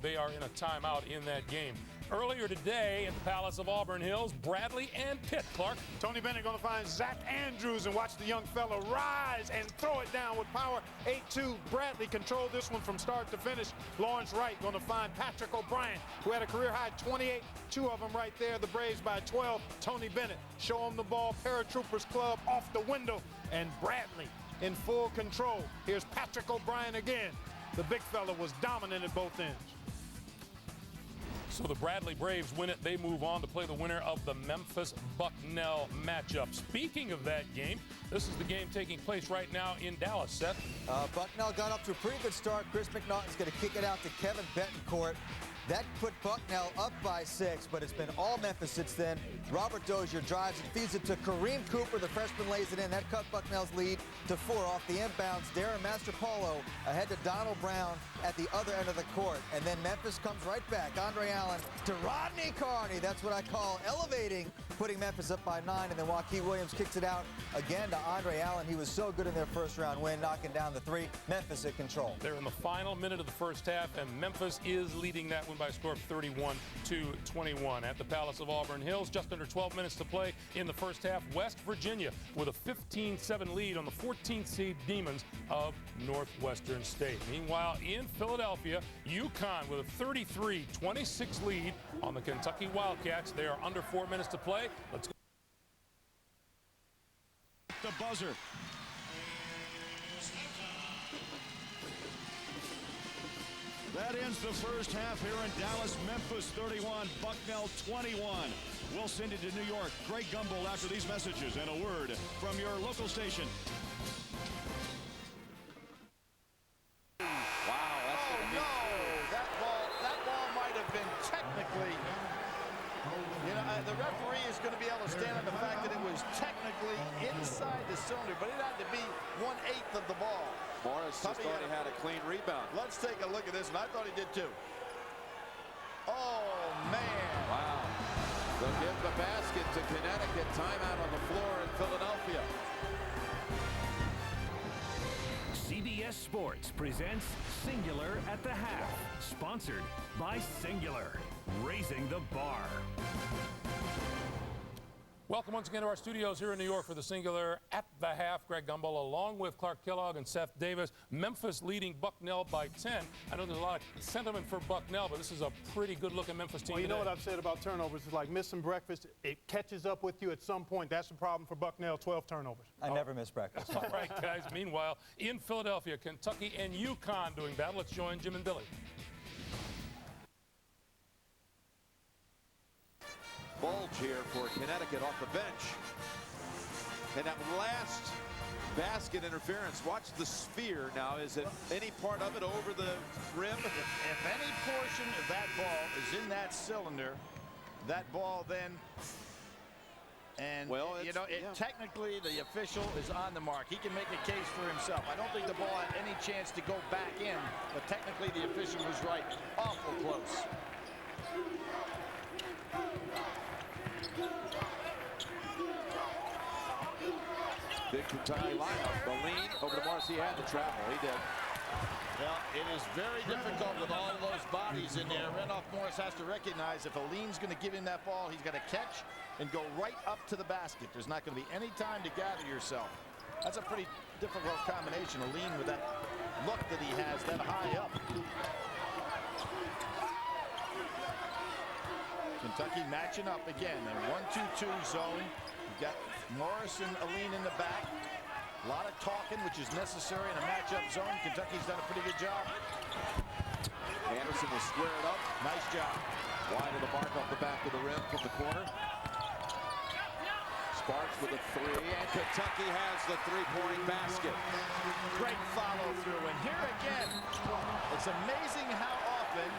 They are in a timeout in that game. Earlier today at the Palace of Auburn Hills, Bradley and Pitt. Clark. Tony Bennett going to find Zach Andrews and watch the young fella rise and throw it down with power. 8-2. Bradley controlled this one from start to finish. Lawrence Wright going to find Patrick O'Brien, who had a career high 28. 2 of them right there. The Braves by 12. Tony Bennett show him the ball. Paratroopers Club off the window. And Bradley in full control. Here's Patrick O'Brien again. The big fella was dominant at both ends. So the Bradley Braves win it. They move on to play the winner of the Memphis-Bucknell matchup. Speaking of that game, this is the game taking place right now in Dallas. Seth? Bucknell got up to a pretty good start. Chris McNaughton's going to kick it out to Kevin Betancourt. That put Bucknell up by 6, but it's been all Memphis since then. Robert Dozier drives and feeds it to Kareem Cooper. The freshman lays it in. That cut Bucknell's lead to 4 off the inbounds. Darren Masterpolo ahead to Donald Brown at the other end of the court. And then Memphis comes right back. Andre Allen to Rodney Carney. That's what I call elevating, putting Memphis up by 9. And then Joaquin Williams kicks it out again to Andre Allen. He was so good in their first round win, knocking down the 3. Memphis at control. They're in the final minute of the first half, and Memphis is leading that one by a score of 31-21. At the Palace of Auburn Hills, just under 12 minutes to play in the first half. West Virginia with a 15-7 lead on the 14th seed Demons of Northwestern State. Meanwhile, in Philadelphia, UConn with a 33-26 lead on the Kentucky Wildcats. They are under 4 minutes to play. Let's go. The buzzer. That ends the first half here in Dallas. Memphis 31, Bucknell 21. We'll send it to New York. Greg Gumbel after these messages and a word from your local station. Wow, that ball might have been technically, the referee is going to be able to stand on the fact that it was technically inside the cylinder, but it had to be 1/8 of the ball. Morris just thought he had a clean rebound. Let's take a look at this, and I thought he did too. Oh, man. Wow. They'll give the basket to Connecticut. Timeout on the floor in Philadelphia. CBS Sports presents Singular at the Half, sponsored by Singular, raising the bar. Welcome once again to our studios here in New York for the Singular at the Half. Greg Gumbel along with Clark Kellogg and Seth Davis. Memphis leading Bucknell by 10. I know there's a lot of sentiment for Bucknell, but this is a pretty good-looking Memphis team. Well, you know today. what I've said about turnovers? It's like missing breakfast. It catches up with you at some point. That's the problem for Bucknell, 12 turnovers. I never miss breakfast. All right, guys. Meanwhile, in Philadelphia, Kentucky and UConn doing battle. Let's join Jim and Billy. Bulge here for Connecticut off the bench. And that last basket interference, watch the sphere now. Is it any part of it over the rim? If any portion of that ball is in that cylinder, that ball then, and well, technically the official is on the mark. He can make a case for himself. I don't think the ball had any chance to go back in, but technically the official was right. Awful close. Big Kentucky lineup. The lean over to Morris. He had to travel. He did. Well, it is very difficult with all of those bodies in there. Randolph Morris has to recognize if Alene's going to give him that ball, he's got to catch and go right up to the basket. There's not going to be any time to gather yourself. That's a pretty difficult combination. Alene with that look that he has that high up. Kentucky matching up again. In 1-2-2 zone. You've got Morris and Alene in the back. A lot of talking, which is necessary in a matchup zone. Kentucky's done a pretty good job. Anderson will square it up. Nice job. Wide of the mark off the back of the rim from the corner. Sparks with a three, and Kentucky has the three-point basket. Great follow through, and here again, it's amazing how often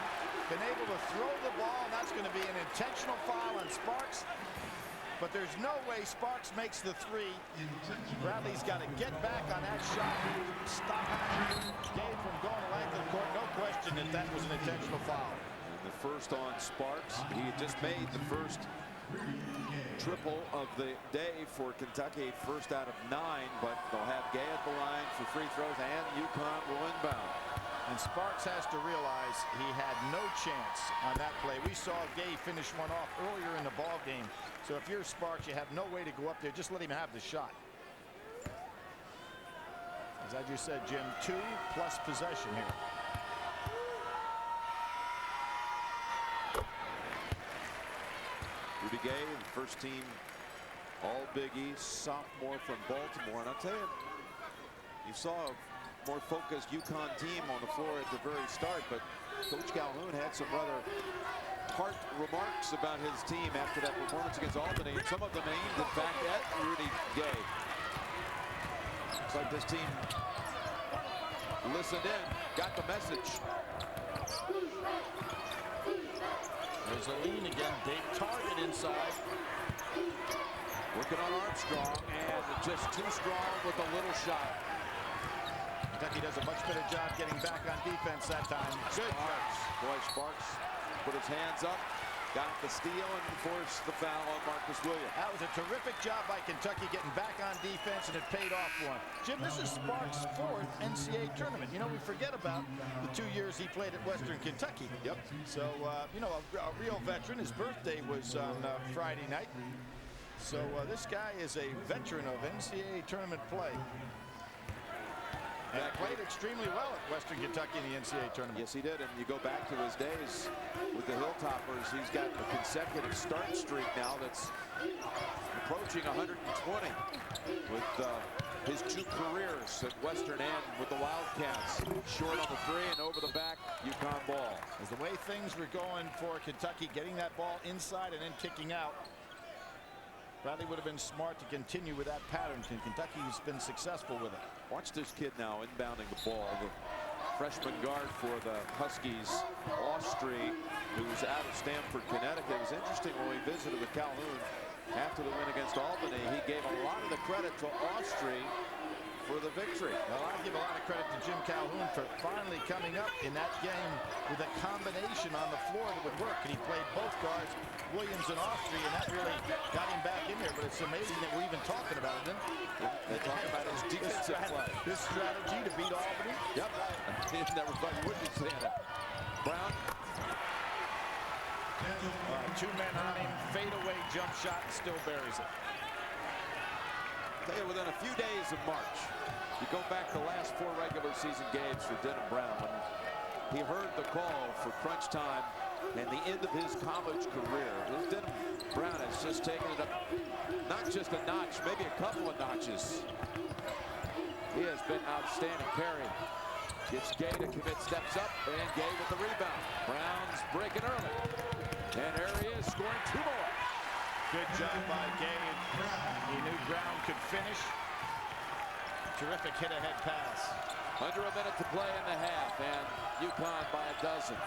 been able to throw the ball, and that's going to be an intentional foul on Sparks. But there's no way Sparks makes the three. Bradley's got to get back on that shot. Stop Dave from going to length of the court. No question that that was an intentional foul. And the first on Sparks. He had just made the first triple of the day for Kentucky. First out of 9, but they'll have Gay at the line for free throws, and UConn will inbound. And Sparks has to realize he had no chance on that play. We saw Gay finish one off earlier in the ball game. So if you're Sparks, you have no way to go up there. Just let him have the shot. As I just said, Jim, 2+ possession here. Rudy Gay, the first team All Big East sophomore from Baltimore. And I'll tell you, you saw a more focused UConn team on the floor at the very start, but Coach Calhoun had some rather heart remarks about his team after that performance against Albany, and some of them aimed, in fact, at Rudy Gay. Looks like this team listened in, got the message. There's a lean again. Big target inside. Working on Armstrong, and just too strong with a little shot. Kentucky does a much better job getting back on defense that time. Good Sparks. Boy, Sparks put his hands up, got the steal and forced the foul on Marcus Williams. That was a terrific job by Kentucky getting back on defense, and it paid off for him. Jim, this is Sparks' 4th NCAA tournament. You know, we forget about the 2 years he played at Western Kentucky. Yep. So, you know, a real veteran. His birthday was on Friday night. So this guy is a veteran of NCAA tournament play. And played extremely well at Western Kentucky in the NCAA tournament. Yes, he did. And you go back to his days with the Hilltoppers. He's got a consecutive start streak now that's approaching 120 with his 2 careers at Western and with the Wildcats. Short on the 3 and over the back, UConn ball. As the way things were going for Kentucky, getting that ball inside and then kicking out, Bradley would have been smart to continue with that pattern. Kentucky's been successful with it. Watch this kid now inbounding the ball. The freshman guard for the Huskies, Austrie, who's out of Stamford, Connecticut. It was interesting when we visited with Calhoun after the win against Albany. He gave a lot of the credit to Austrie for the victory. Well, I give a lot of credit to Jim Calhoun for finally coming up in that game with a combination on the floor that would work. And he played both guards, Williams and Austrie, and that really got him back in there. But it's amazing that we're even talking about it. They're talking about his defensive play. His strategy to beat Albany. Yep. Never thought you would be saying it. Brown. Two men on him, fadeaway jump shot, and still buries it. Within a few days of March, you go back the last 4 regular season games for Denham Brown when he heard the call for crunch time and the end of his college career. Denham Brown has just taken it up, not just a notch, maybe a couple of notches. He has been outstanding. Carey gets Gay to commit, steps up, and Gay with the rebound. Brown's breaking early, and there he is, scoring 2 more. Good job by Gay. He knew Brown could finish. Terrific hit-ahead pass. Under a minute to play in the half, and UConn by a dozen.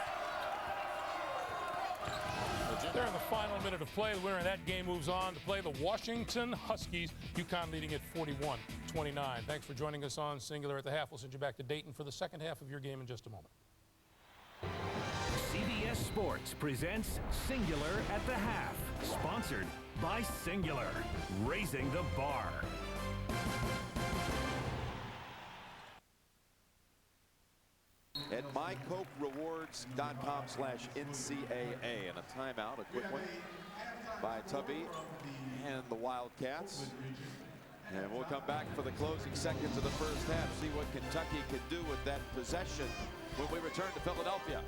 They're in the final minute of play. The winner of that game moves on to play the Washington Huskies. UConn leading at 41-29. Thanks for joining us on Singular at the Half. We'll send you back to Dayton for the second half of your game in just a moment. CBS Sports presents Singular at the Half, sponsored by Singular, raising the bar. At mycokerewards.com/NCAA. And a timeout, a quick one by Tubby and the Wildcats. And we'll come back for the closing seconds of the first half, see what Kentucky could do with that possession when we return to Philadelphia.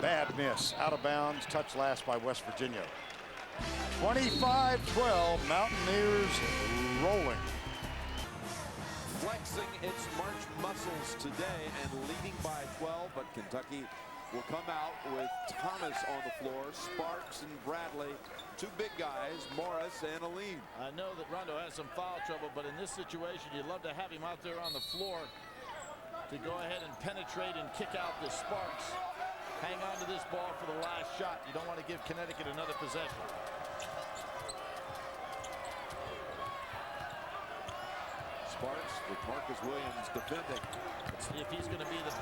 Bad miss, out of bounds, touch last by West Virginia. 25-12, Mountaineers rolling. Flexing its March muscles today and leading by 12, but Kentucky will come out with Thomas on the floor, Sparks and Bradley, 2 big guys, Morris and Aline. I know that Rondo has some foul trouble, but in this situation, you'd love to have him out there on the floor to go ahead and penetrate and kick out the Sparks. Hang on to this ball for the last shot. You don't want to give Connecticut another possession. Sparks with Marcus Williams defending. Let's see if he's going to be the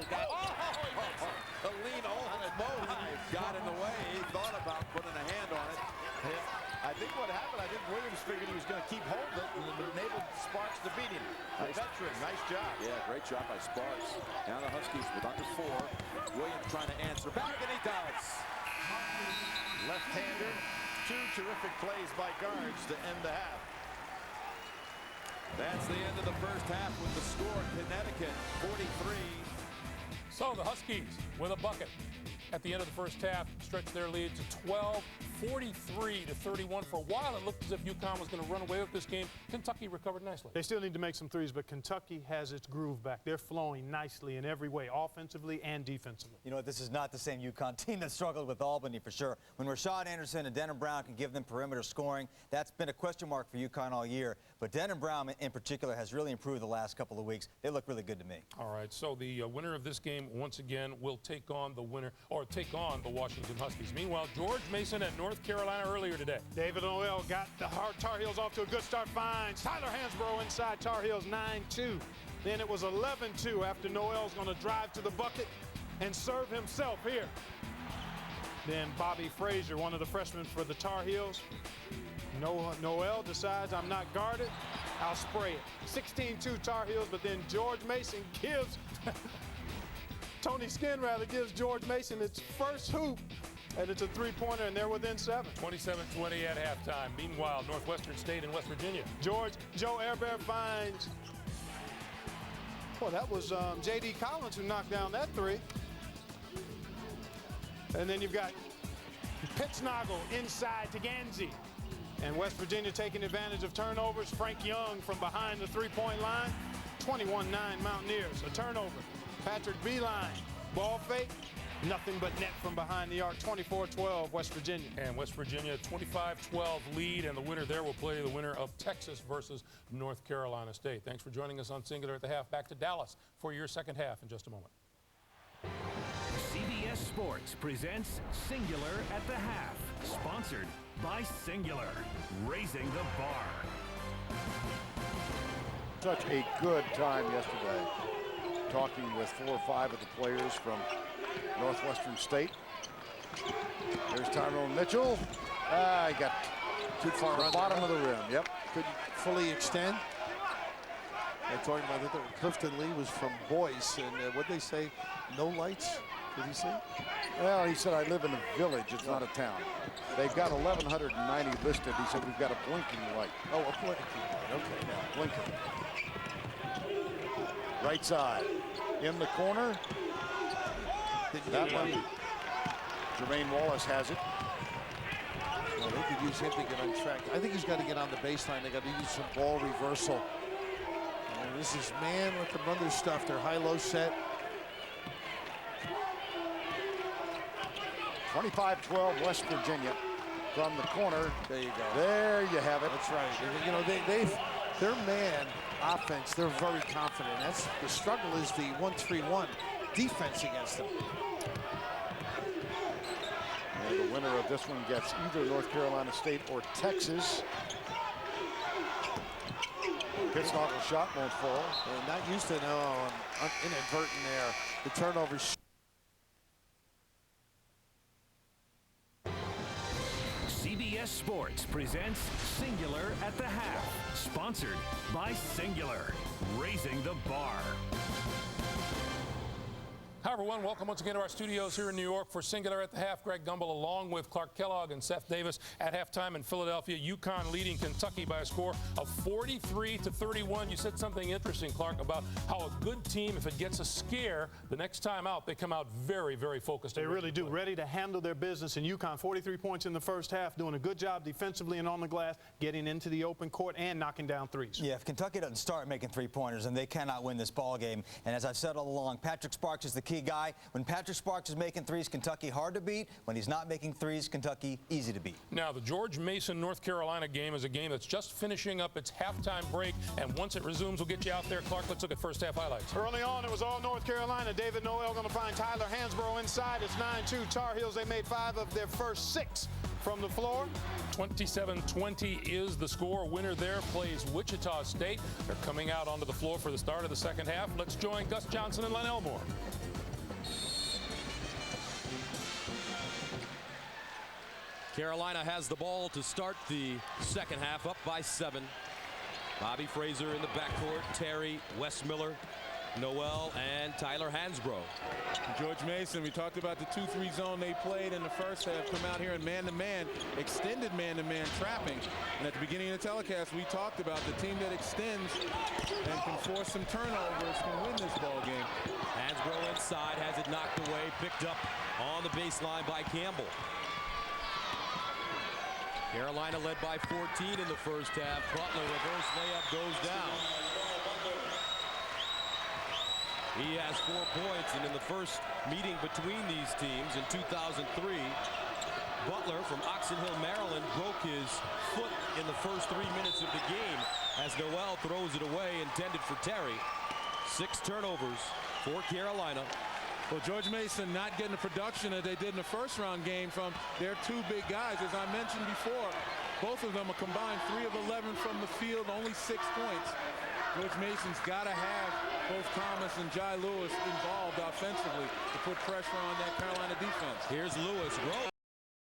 guy. Oh, Aline almost got in the way. He thought about putting a hand on it. I think what happened, I think Williams figured he was going to keep holding it and enabled Sparks to beat him. A veteran, nice job. Yeah, great job by Sparks. Now the Huskies with under 4. Williams trying to answer back, and he does. Left-hander, 2 terrific plays by guards to end the half. That's the end of the first half with the score, Connecticut 43. So the Huskies with a bucket at the end of the first half stretch their lead to 12, 43-31. For a while, it looked as if UConn was going to run away with this game. Kentucky recovered nicely. They still need to make some threes, but Kentucky has its groove back. They're flowing nicely in every way, offensively and defensively. You know, this is not the same UConn team that struggled with Albany for sure. When Rashad Anderson and Denham Brown can give them perimeter scoring, that's been a question mark for UConn all year. But Denham Brown in particular has really improved the last couple of weeks. They look really good to me. All right, so the winner of this game once again will take on the the Washington Huskies. Meanwhile, George Mason at North Carolina earlier today. David Noel got the Tar Heels off to a good start. Finds Tyler Hansbrough inside. Tar Heels 9-2. Then it was 11-2 after Noel's going to drive to the bucket. and serve himself here. Then Bobby Frazier, one of the freshmen for the Tar Heels. Noel decides I'm not guarded. I'll spray it. 16-2 Tar Heels, but then George Mason gives, Tony Skinn rather, gives George Mason its first hoop, and it's a three-pointer, and they're within 7. 27-20 at halftime. Meanwhile, Northwestern State and West Virginia. Joe Airbear finds, well, that was J.D. Collins who knocked down that three. And then you've got Pittsnoggle inside to Ganzi. And West Virginia taking advantage of turnovers. Frank Young from behind the three-point line. 21-9 Mountaineers. A turnover. Patrick Beeline. Ball fake. Nothing but net from behind the arc. 24-12 West Virginia. And West Virginia 25-12 lead, and the winner there will play the winner of Texas versus North Carolina State. Thanks for joining us on Singular at the Half. Back to Dallas for your second half in just a moment. CBS Sports presents Singular at the Half, sponsored by Singular, raising the bar. Such a good time yesterday, talking with 4 or 5 of the players from Northwestern State. There's Tyrone Mitchell. He got too far to the bottom of the rim. Yep. Couldn't fully extend. They're talking about that. Clifton Lee was from Boyce, and what'd they say? No lights? Did he say? Well, he said, I live in a village. It's not a town. They've got 1,190 listed. He said, we've got a blinking light. Oh, a blinking light. Okay, now. Blinking. Right side. In the corner. That one. Jermaine Wallace has it. Well, they could use him to get on track. I think he's got to get on the baseline. They got to use some ball reversal. And this is man, let them run their stuff. Their high-low set. 25-12 West Virginia from the corner. There you go. There you have it. That's right. You know, their man offense, they're very confident. That's the struggle is the 1-3-1 defense against them. And the winner of this one gets either North Carolina State or Texas. Pittsnoggle shot won't fall. And not used to inadvertent there. The turnovers. CBS Sports presents Singular at the Half, sponsored by Singular, raising the bar. Hi, everyone. Welcome once again to our studios here in New York for Singular at the Half. Greg Gumbel along with Clark Kellogg and Seth Davis at halftime in Philadelphia. UConn leading Kentucky by a score of 43-31. You said something interesting, Clark, about how a good team, if it gets a scare, the next time out, they come out very, very focused. They really do. Ready to handle their business. And UConn, 43 points in the first half, doing a good job defensively and on the glass, getting into the open court and knocking down threes. Yeah, if Kentucky doesn't start making three-pointers, then they cannot win this ball game. And as I've said all along, Patrick Sparks is the key guy. When Patrick Sparks is making threes, Kentucky hard to beat. When he's not making threes, Kentucky easy to beat. Now, the George Mason North Carolina game is a game that's just finishing up its halftime break, and once it resumes, we'll get you out there. Clark, let's look at first half highlights. Early on, it was all North Carolina. David Noel going to find Tyler Hansbrough inside. It's 9-2 Tar Heels. They made 5 of their first 6 from the floor. 27-20 is the score. Winner there plays Wichita State. They're coming out onto the floor for the start of the second half. Let's join Gus Johnson and Len Elmore. Carolina has the ball to start the second half, up by 7. Bobby Frazier in the backcourt, Terry, Wes Miller, Noel, and Tyler Hansbrough. George Mason, we talked about the 2-3 zone they played in the first half, come out here in man-to-man, extended man-to-man trapping. And at the beginning of the telecast, we talked about the team that extends and can force some turnovers can win this ball game. Hansbrough inside, has it knocked away, picked up on the baseline by Campbell. Carolina led by 14 in the first half. Butler, reverse layup, goes down. He has 4 points, and in the first meeting between these teams in 2003, Butler from Oxon Hill, Maryland, broke his foot in the first 3 minutes of the game as Noel throws it away, intended for Terry. 6 turnovers for Carolina. Well, George Mason not getting the production that they did in the first round game from their 2 big guys. As I mentioned before, Both of them a combined 3 of 11 from the field, only 6 points. George Mason's got to have both Thomas and Jai Lewis involved offensively to put pressure on that Carolina defense. Here's Lewis.